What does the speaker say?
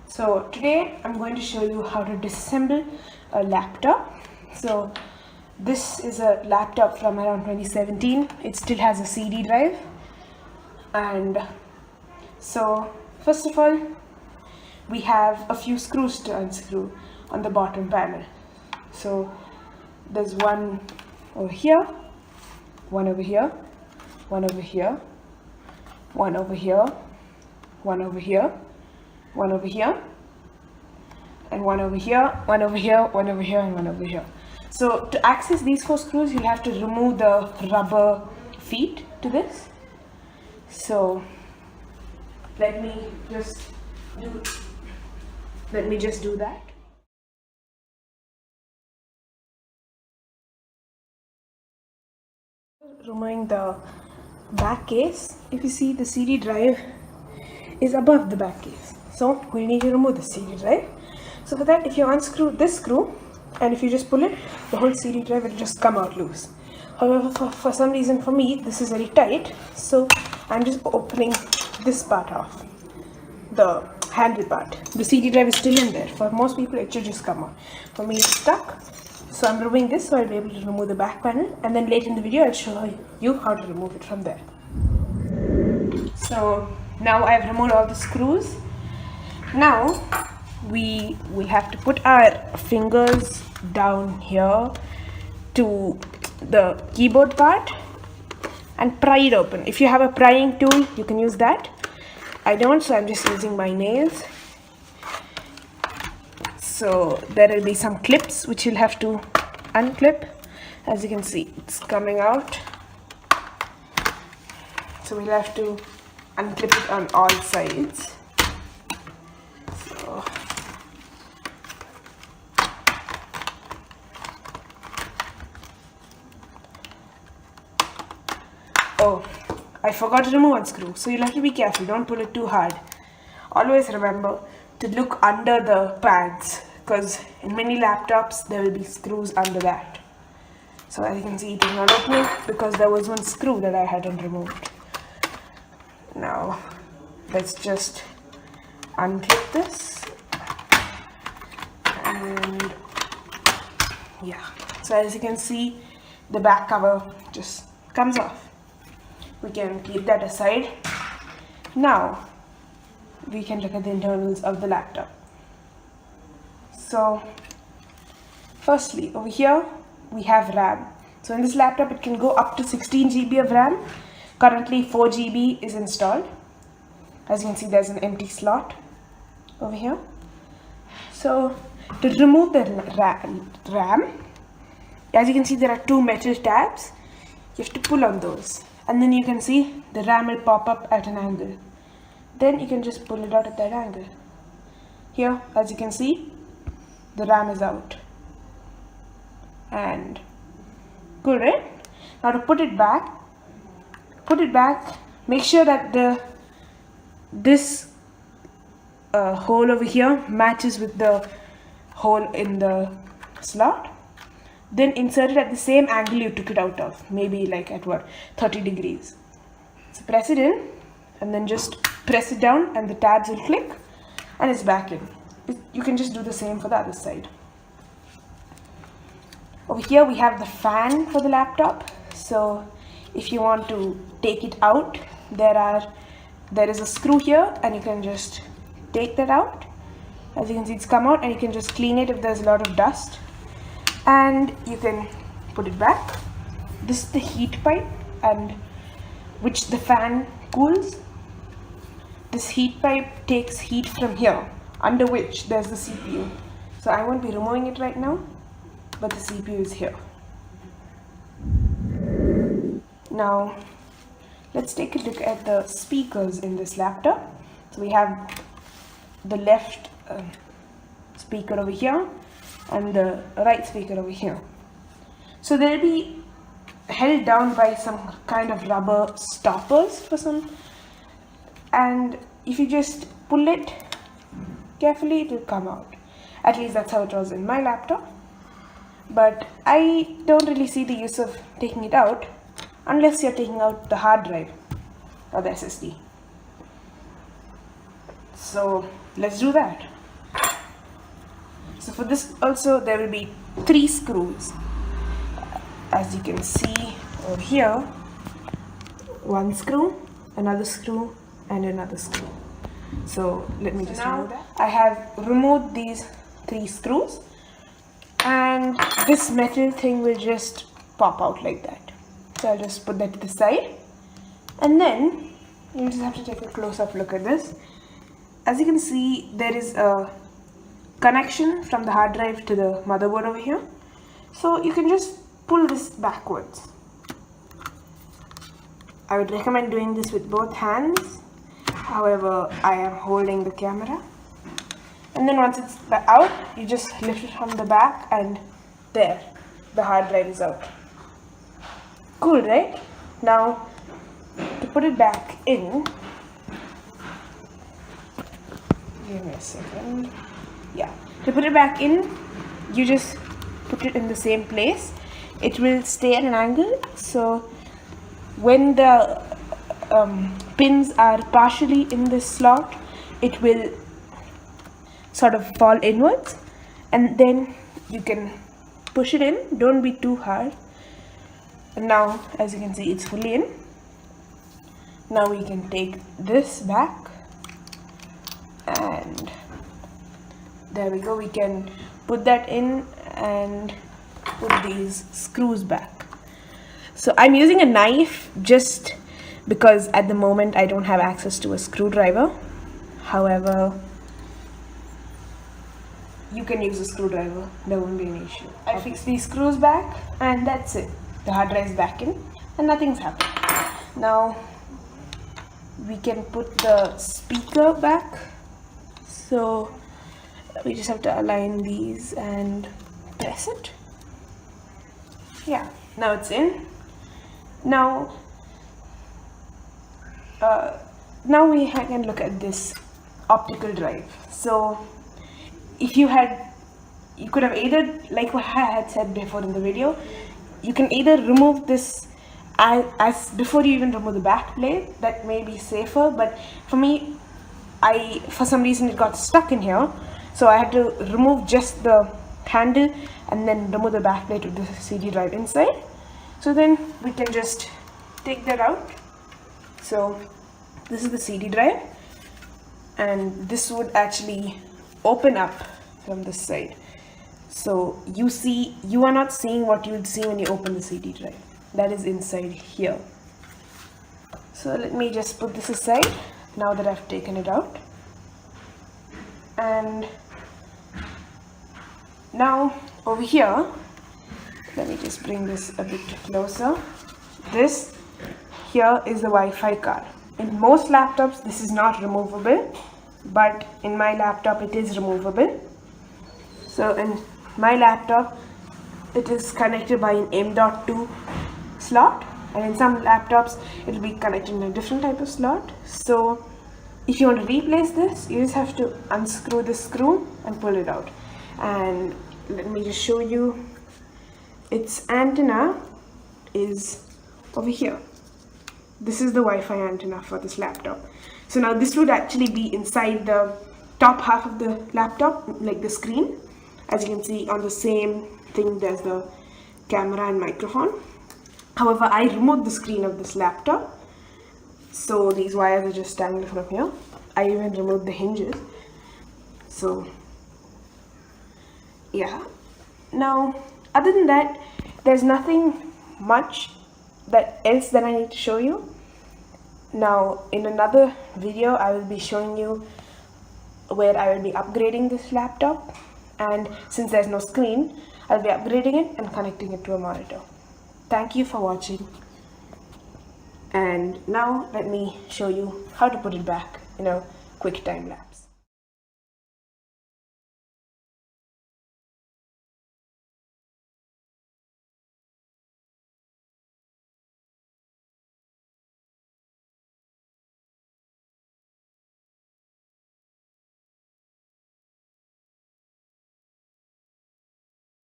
So today I'm going to show you how to disassemble a laptop. So this is a laptop from around 2017. It still has a CD drive. And so first of all, we have a few screws to unscrew on the bottom panel. So there's one over here, one over here, one over here, one over here, one over here, one over here, and one over here, one over here, one over here, and one over here. So to access these 4 screws, you'll have to remove the rubber feet to this. So let me just do that. Removing the back case. If you see, the CD drive is above the back case, so we need to remove the CD drive. So for that, if you unscrew this screw and if you just pull it, the whole CD drive will just come out loose. However, for some reason, for me this is very tight, so I'm just opening this part off, the handle part. The CD drive is still in there. For most people it should just come out. For me it's stuck, so I'm removing this so I'll be able to remove the back panel, and then later in the video I'll show you how to remove it from there. So now I've removed all the screws. Now we will have to put our fingers down here to the keyboard part and pry it open. If you have a prying tool, you can use that. I don't, so I'm just using my nails. So there will be some clips which you'll have to unclip. As you can see, it's coming out. So we'll have to unclip it on all sides. So oh, I forgot to remove one screw, so you'll have to be careful. Don't pull it too hard. Always remember to look under the pads, because in many laptops there will be screws under that. So as you can see, it is not opening because there was one screw that I hadn't removed. Now let's just unclip this, and yeah, so as you can see, the back cover just comes off. We can keep that aside. Now we can look at the internals of the laptop. So firstly, over here we have RAM. So in this laptop it can go up to 16 GB of RAM. Currently 4 GB is installed. As you can see, there's an empty slot over here. So to remove the RAM, as you can see, there are 2 metal tabs. You have to pull on those, and then you can see the RAM will pop up at an angle. Then you can just pull it out at that angle. Here, as you can see, the RAM is out. And good, right? Now to put it back, make sure that this hole over here matches with the hole in the slot. Then insert it at the same angle you took it out of, maybe like at 30 degrees. So press it in, and then just press it down, and the tabs will click, and it's back in. You can just do the same for the other side. Over here we have the fan for the laptop. So if you want to take it out, there is a screw here, and you can just take that out. As you can see, it's come out, and you can just clean it if there's a lot of dust, and you can put it back. This is the heat pipe, and which the fan cools. This heat pipe takes heat from here, under which there's the CPU. So I won't be removing it right now, but the CPU is here. Now let's take a look at the speakers in this laptop. So we have the left speaker over here and the right speaker over here. So they'll be held down by some kind of rubber stoppers for some, and if you just pull it carefully, it will come out. At least that's how it was in my laptop, but I don't really see the use of taking it out unless you're taking out the hard drive or the SSD. So let's do that. So for this also there will be 3 screws. As you can see over here, 1 screw, another screw, and another screw. So let me just remove that. I have removed these 3 screws, and this metal thing will just pop out like that. So I'll just put that to the side, and then you just have to take a close-up look at this. As you can see, there is a connection from the hard drive to the motherboard over here. So you can just pull this backwards. I would recommend doing this with both hands. However, I am holding the camera. And then once it's out, you just lift it from the back, and there, the hard drive is out. Cool, right? Now, to put it back in, give me a second. Yeah, to put it back in, you just put it in the same place. It will stay at an angle, so when the pins are partially in this slot, it will sort of fall inwards, and then you can push it in. Don't be too hard. And now, as you can see, it's fully in. Now we can take this back, and there we go. We can put that in and put these screws back. So I'm using a knife just because at the moment I don't have access to a screwdriver. However, you can use a screwdriver, there won't be an issue. I fixed these screws back, and that's it. The hard drive is back in and nothing's happened. Now we can put the speaker back. So we just have to align these and press it. Yeah, now it's in. Now we can look at this optical drive. So if you could have either, like what I had said before in the video, you can either remove this as before you even remove the back plate. That may be safer, but for me, for some reason it got stuck in here, so I had to remove just the handle and then remove the back plate with the CD drive inside. So then we can just take that out. So this is the CD drive, and this would actually open up from this side. So you are not seeing what you would see when you open the CD drive. That is inside here. So let me just put this aside now that I've taken it out. And now over here, let me just bring this a bit closer. This here is the Wi-Fi card. In most laptops this is not removable, but in my laptop it is removable. So in my laptop it is connected by an M.2 slot, and in some laptops it will be connected in a different type of slot. So if you want to replace this, you just have to unscrew this screw and pull it out. And let me just show you, its antenna is over here. This is the Wi-Fi antenna for this laptop. So now this would actually be inside the top half of the laptop, like the screen. As you can see, on the same thing there's the camera and microphone. However, I removed the screen of this laptop, so these wires are just standing from here. I even removed the hinges. So yeah, now other than that, there's nothing much else that I need to show you. Now in another video I will be showing you where I will be upgrading this laptop, and since there's no screen, I'll be upgrading it and connecting it to a monitor. Thank you for watching, and now let me show you how to put it back in a quick time lapse.